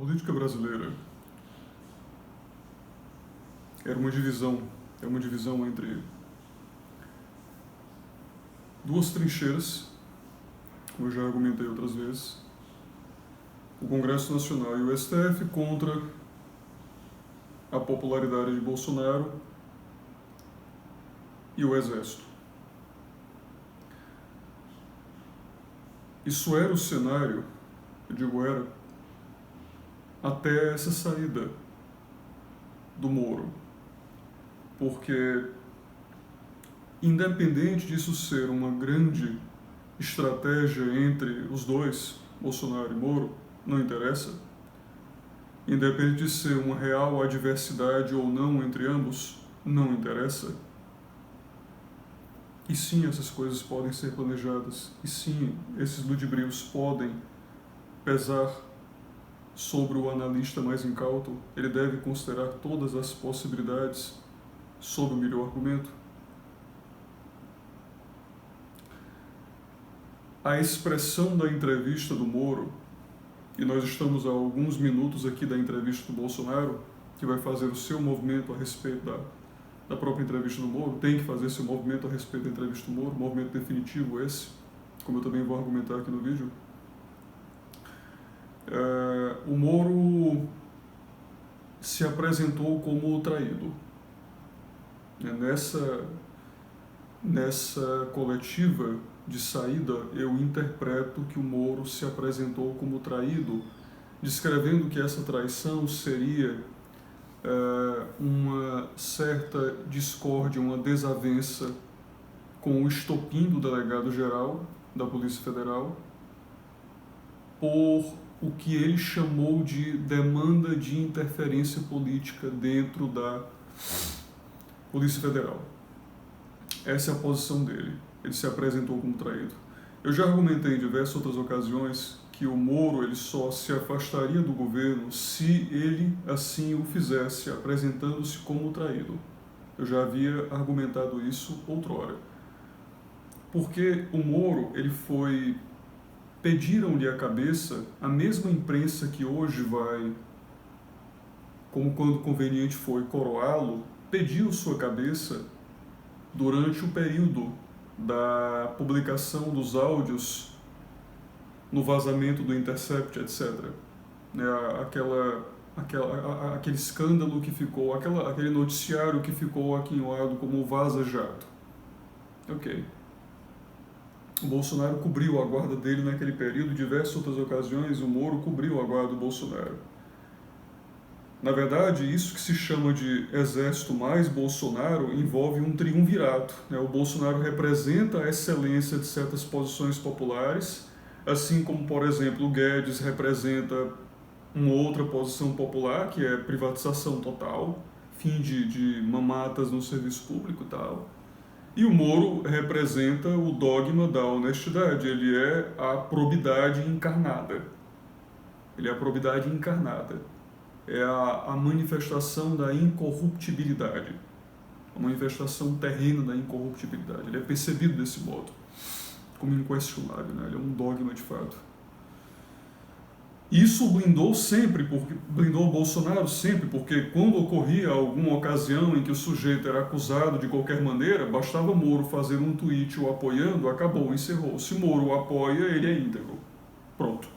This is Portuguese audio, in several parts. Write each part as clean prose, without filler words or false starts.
política brasileira é uma divisão entre duas trincheiras, como eu já argumentei outras vezes, o Congresso Nacional e o STF contra a popularidade de Bolsonaro e o Exército. Isso era o cenário, eu digo era, até essa saída do Moro. Porque, independente disso ser uma grande estratégia entre os dois, Bolsonaro e Moro, não interessa. Independente de ser uma real adversidade ou não entre ambos, não interessa. E sim, essas coisas podem ser planejadas. E sim, esses ludibrios podem pesar sobre o analista mais incauto. Ele deve considerar todas as possibilidades sob o melhor argumento. A expressão da entrevista do Moro, e nós estamos a alguns minutos aqui da entrevista do Bolsonaro, que vai fazer o seu movimento a respeito da própria entrevista do Moro, tem que fazer seu movimento a respeito da entrevista do Moro, movimento definitivo esse, como eu também vou argumentar aqui no vídeo. O Moro se apresentou como traído. Nessa coletiva de saída, eu interpreto que o Moro se apresentou como traído, descrevendo que essa traição seria uma certa discórdia, uma desavença com o estopim do delegado-geral da Polícia Federal por o que ele chamou de demanda de interferência política dentro da Polícia Federal. Essa é a posição dele. Ele se apresentou como traído. Eu já argumentei em diversas outras ocasiões que o Moro ele só se afastaria do governo se ele assim o fizesse, apresentando-se como traído. Eu já havia argumentado isso outrora. Porque o Moro, ele foi... Pediram-lhe a cabeça, a mesma imprensa que hoje vai, como quando conveniente foi, coroá-lo, pediu sua cabeça durante o período da publicação dos áudios no vazamento do Intercept, etc. Aquele escândalo que ficou, aquele noticiário que ficou aquinhoado como Vaza Jato. Ok. O Bolsonaro cobriu a guarda dele naquele período, em diversas outras ocasiões o Moro cobriu a guarda do Bolsonaro. Na verdade, isso que se chama de Exército mais Bolsonaro envolve um triunvirato. O Bolsonaro representa a excelência de certas posições populares, assim como, por exemplo, o Guedes representa uma outra posição popular, que é privatização total, fim de mamatas no serviço público e tal. E o Moro representa o dogma da honestidade, ele é a probidade encarnada. Ele é a probidade encarnada. É a manifestação da incorruptibilidade, a manifestação terrena da incorruptibilidade. Ele é percebido desse modo, como inquestionável, Ele é um dogma de fato. Isso blindou o Bolsonaro sempre, porque quando ocorria alguma ocasião em que o sujeito era acusado de qualquer maneira, bastava Moro fazer um tweet o apoiando, acabou, encerrou. Se Moro o apoia, ele é íntegro. Pronto.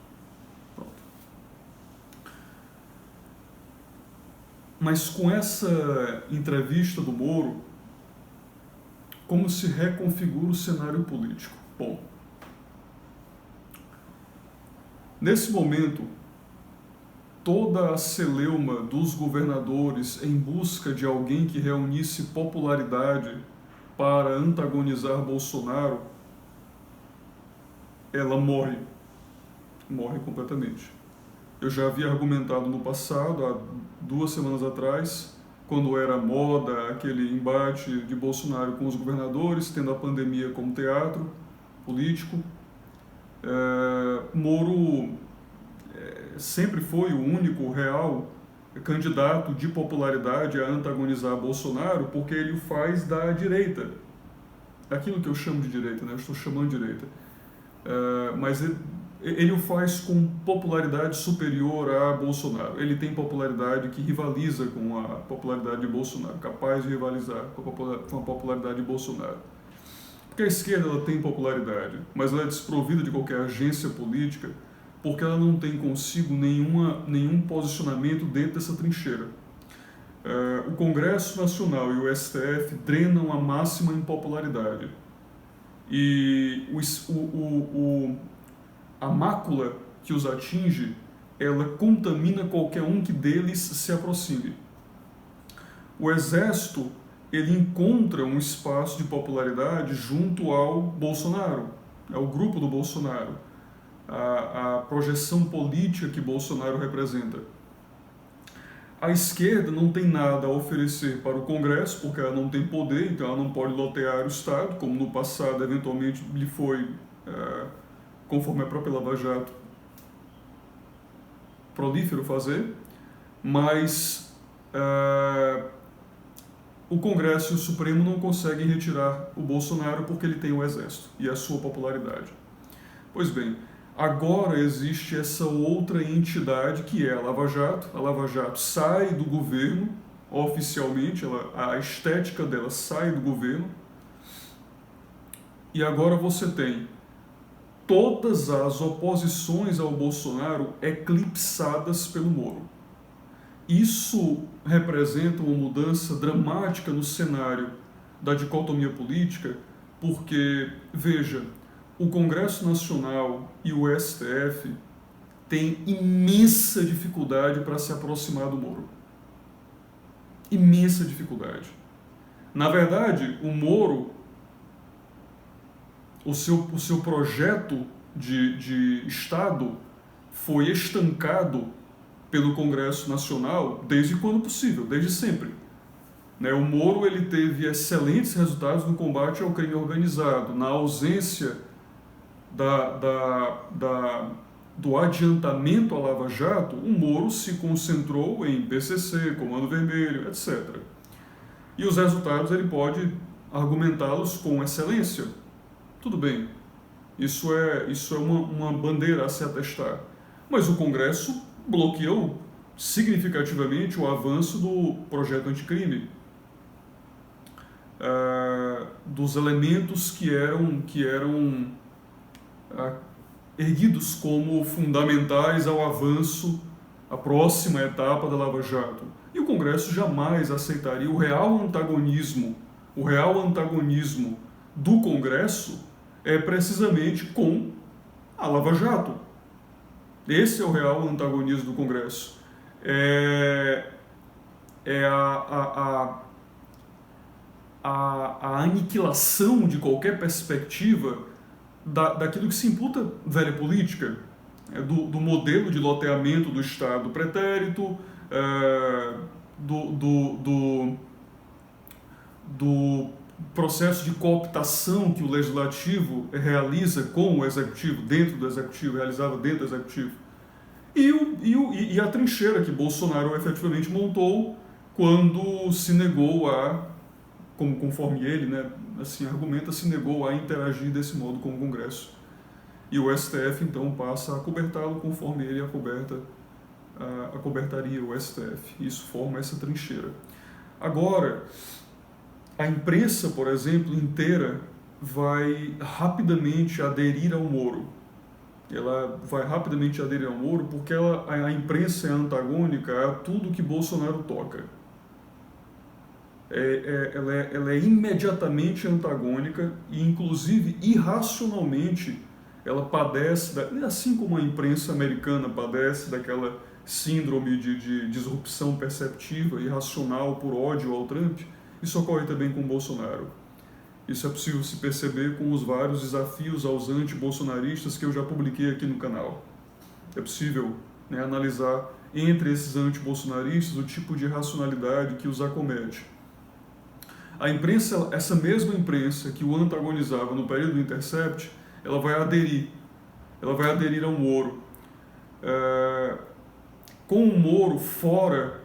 Mas com essa entrevista do Moro, como se reconfigura o cenário político? Bom, nesse momento, toda a celeuma dos governadores em busca de alguém que reunisse popularidade para antagonizar Bolsonaro, ela morre completamente. Eu já havia argumentado no passado, há 2 semanas atrás, quando era moda aquele embate de Bolsonaro com os governadores, tendo a pandemia como teatro político. Moro sempre foi o único real candidato de popularidade a antagonizar Bolsonaro, porque ele o faz da direita. Aquilo que eu chamo de direita, eu estou chamando de direita. Mas ele o faz com popularidade superior a Bolsonaro. Ele tem popularidade que rivaliza com a popularidade de Bolsonaro, capaz de rivalizar com a popularidade de Bolsonaro. Porque a esquerda ela tem popularidade, mas ela é desprovida de qualquer agência política, porque ela não tem consigo nenhum posicionamento dentro dessa trincheira. O Congresso Nacional e o STF drenam a máxima impopularidade. E a mácula que os atinge, ela contamina qualquer um que deles se aproxime. O Exército, ele encontra um espaço de popularidade junto ao Bolsonaro, ao grupo do Bolsonaro, a projeção política que Bolsonaro representa. A esquerda não tem nada a oferecer para o Congresso, porque ela não tem poder, então ela não pode lotear o Estado, como no passado, eventualmente, lhe foi, conforme a própria Lava Jato, prolífero fazer, mas o Congresso e o Supremo não conseguem retirar o Bolsonaro porque ele tem o Exército e a sua popularidade. Pois bem, agora existe essa outra entidade que é a Lava Jato. A Lava Jato sai do governo, oficialmente, a estética dela sai do governo, e agora você tem todas as oposições ao Bolsonaro eclipsadas pelo Moro. Isso representa uma mudança dramática no cenário da dicotomia política, porque, veja, o Congresso Nacional e o STF têm imensa dificuldade para se aproximar do Moro. Imensa dificuldade. Na verdade, o Moro, o seu projeto de Estado foi estancado pelo Congresso Nacional desde quando possível, desde sempre. O Moro ele teve excelentes resultados no combate ao crime organizado, na ausência do adiantamento à Lava Jato. O Moro se concentrou em PCC, Comando Vermelho, etc. E os resultados ele pode argumentá-los com excelência. Tudo bem, isso é uma bandeira a se atestar. Mas o Congresso bloqueou significativamente o avanço do projeto anticrime, dos elementos que eram erguidos como fundamentais ao avanço, à próxima etapa da Lava Jato. E o Congresso jamais aceitaria o real antagonismo do Congresso é precisamente com a Lava Jato. Esse é o real antagonismo do Congresso. É a aniquilação de qualquer perspectiva daquilo que se imputa velha política, do modelo de loteamento do Estado pretérito, do processo de cooptação que o Legislativo realiza com o Executivo, dentro do Executivo, realizava dentro do Executivo, e a trincheira que Bolsonaro efetivamente montou quando se negou conforme ele, argumenta, se negou a interagir desse modo com o Congresso. E o STF, então, passa a cobertá-lo conforme ele acobertaria o STF. Isso forma essa trincheira. Agora, a imprensa, por exemplo, inteira vai rapidamente aderir ao Moro. Ela vai rapidamente aderir ao Moro porque a imprensa é antagônica a tudo que Bolsonaro toca. Ela é imediatamente antagônica e, inclusive, irracionalmente, ela padece, assim como a imprensa americana padece daquela síndrome de disrupção perceptiva irracional por ódio ao Trump, isso ocorre também com Bolsonaro. Isso é possível se perceber com os vários desafios aos anti-bolsonaristas que eu já publiquei aqui no canal. É possível analisar entre esses anti-bolsonaristas o tipo de racionalidade que os acomete. A imprensa, essa mesma imprensa que o antagonizava no período do Intercept, ela vai aderir ao Moro. Com o Moro fora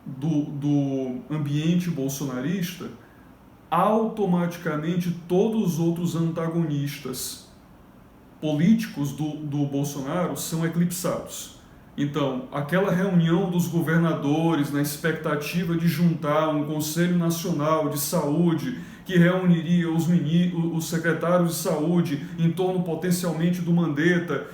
do ambiente bolsonarista, automaticamente todos os outros antagonistas políticos do Bolsonaro são eclipsados. Então, aquela reunião dos governadores na expectativa de juntar um Conselho Nacional de Saúde que reuniria os secretários de saúde em torno potencialmente do Mandetta,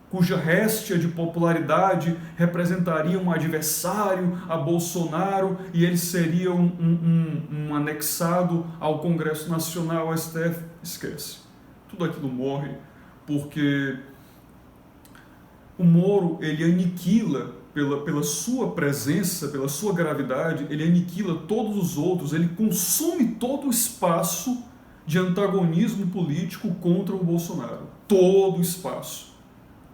cuja réstia de popularidade representaria um adversário a Bolsonaro e ele seria um anexado ao Congresso Nacional, ao STF, esquece. Tudo aquilo morre porque o Moro, ele aniquila, pela sua presença, pela sua gravidade, ele aniquila todos os outros, ele consome todo o espaço de antagonismo político contra o Bolsonaro. Todo o espaço.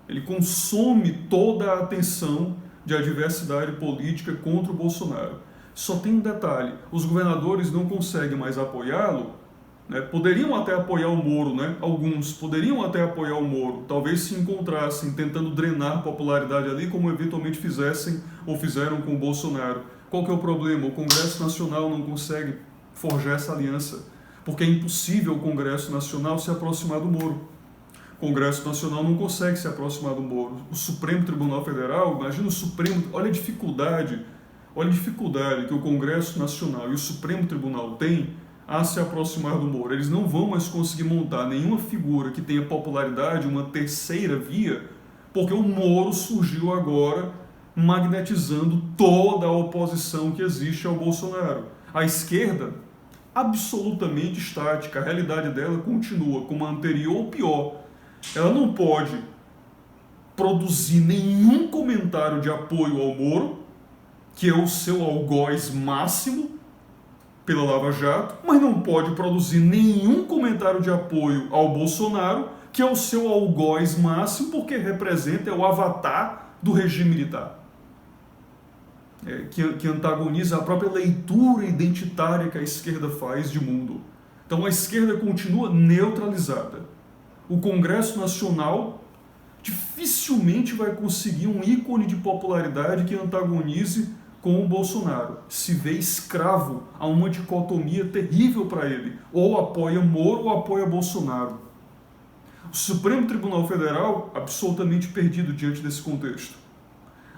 Ele consome toda a atenção de adversidade política contra o Bolsonaro. Só tem um detalhe, os governadores não conseguem mais apoiá-lo, né? Poderiam até apoiar o Moro, né? Alguns poderiam até apoiar o Moro, talvez se encontrassem tentando drenar popularidade ali, como eventualmente fizessem ou fizeram com o Bolsonaro. Qual que é o problema? O Congresso Nacional não consegue forjar essa aliança, porque é impossível o Congresso Nacional se aproximar do Moro. O Congresso Nacional não consegue se aproximar do Moro. O Supremo Tribunal Federal, imagina o Supremo, olha a dificuldade que o Congresso Nacional e o Supremo Tribunal têm a se aproximar do Moro. Eles não vão mais conseguir montar nenhuma figura que tenha popularidade, uma terceira via, porque o Moro surgiu agora magnetizando toda a oposição que existe ao Bolsonaro. A esquerda, absolutamente estática, a realidade dela continua como a anterior ou pior. Ela não pode produzir nenhum comentário de apoio ao Moro, que é o seu algoz máximo pela Lava Jato, mas não pode produzir nenhum comentário de apoio ao Bolsonaro, que é o seu algoz máximo, porque representa o avatar do regime militar, que antagoniza a própria leitura identitária que a esquerda faz de mundo. Então a esquerda continua neutralizada. O Congresso Nacional dificilmente vai conseguir um ícone de popularidade que antagonize com o Bolsonaro. Se vê escravo a uma dicotomia terrível para ele. Ou apoia Moro ou apoia Bolsonaro. O Supremo Tribunal Federal absolutamente perdido diante desse contexto.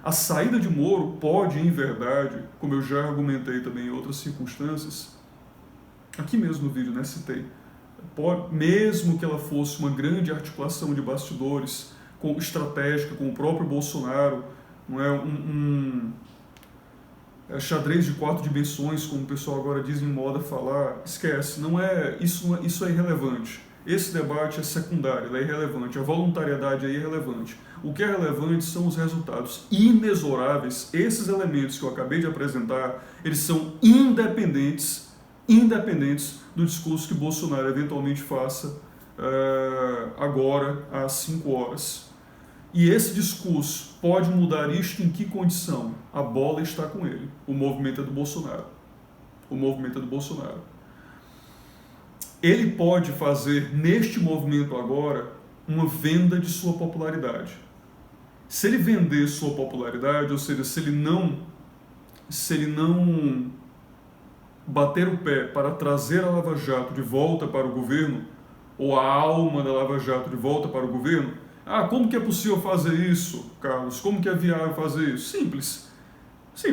A saída de Moro pode, em verdade, como eu já argumentei também em outras circunstâncias, aqui mesmo no vídeo, né, citei, mesmo que ela fosse uma grande articulação de bastidores estratégica com o próprio Bolsonaro, não é xadrez de 4 dimensões, como o pessoal agora diz em moda falar, esquece, isso é irrelevante. Esse debate é secundário, é irrelevante, a voluntariedade é irrelevante. O que é relevante são os resultados inexoráveis. Esses elementos que eu acabei de apresentar, eles são independentes do discurso que Bolsonaro eventualmente faça agora às 5 horas. E esse discurso pode mudar isto em que condição? A bola está com ele. O movimento é do Bolsonaro. Ele pode fazer neste movimento agora uma venda de sua popularidade. Se ele vender sua popularidade, ou seja, se ele não bater o pé para trazer a Lava Jato de volta para o governo, ou a alma da Lava Jato de volta para o governo, como que é possível fazer isso, Carlos? Como que é viável fazer isso? Simples. Se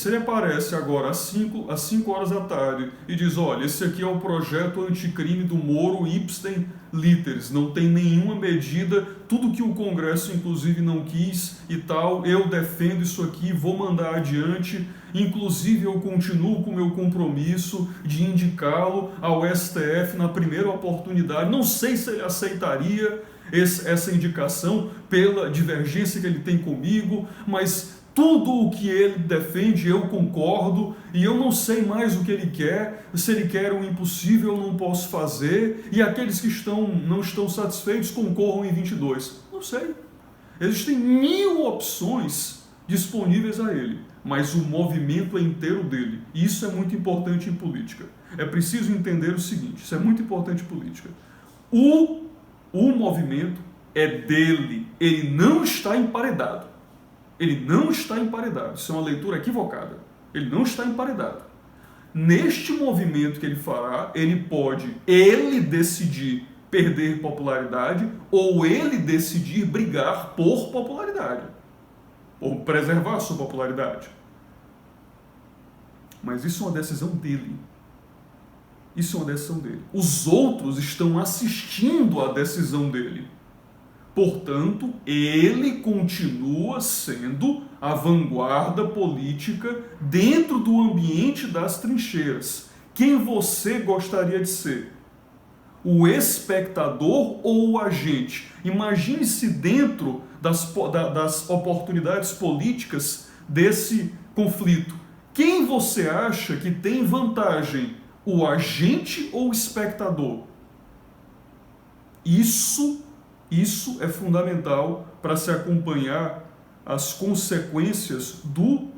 ele aparece agora às 5 horas da tarde e diz, olha, esse aqui é o projeto anticrime do Moro Ipsen Literis, não tem nenhuma medida, tudo que o Congresso inclusive não quis e tal, eu defendo isso aqui, vou mandar adiante, inclusive eu continuo com o meu compromisso de indicá-lo ao STF na primeira oportunidade, não sei se ele aceitaria essa indicação pela divergência que ele tem comigo, mas tudo o que ele defende eu concordo e eu não sei mais o que ele quer, se ele quer o impossível eu não posso fazer e aqueles que não estão satisfeitos concorram em 22. Não sei. Existem 1000 opções disponíveis a ele, mas o movimento é inteiro dele. E isso é muito importante em política. É preciso entender o seguinte, isso é muito importante em política. O movimento é dele, ele não está emparedado. Isso é uma leitura equivocada. Ele não está emparedado. Neste movimento que ele fará, ele pode decidir perder popularidade ou ele decidir brigar por popularidade, por preservar a sua popularidade. Mas isso é uma decisão dele. Isso é uma decisão dele. Os outros estão assistindo à decisão dele. Portanto, ele continua sendo a vanguarda política dentro do ambiente das trincheiras. Quem você gostaria de ser? O espectador ou o agente? Imagine-se dentro das oportunidades políticas desse conflito. Quem você acha que tem vantagem? O agente ou o espectador? Isso é fundamental para se acompanhar as consequências do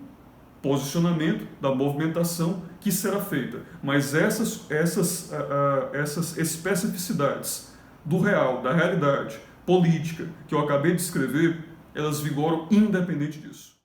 posicionamento, da movimentação que será feita. Mas essas especificidades do real, da realidade política que eu acabei de escrever, elas vigoram independente disso.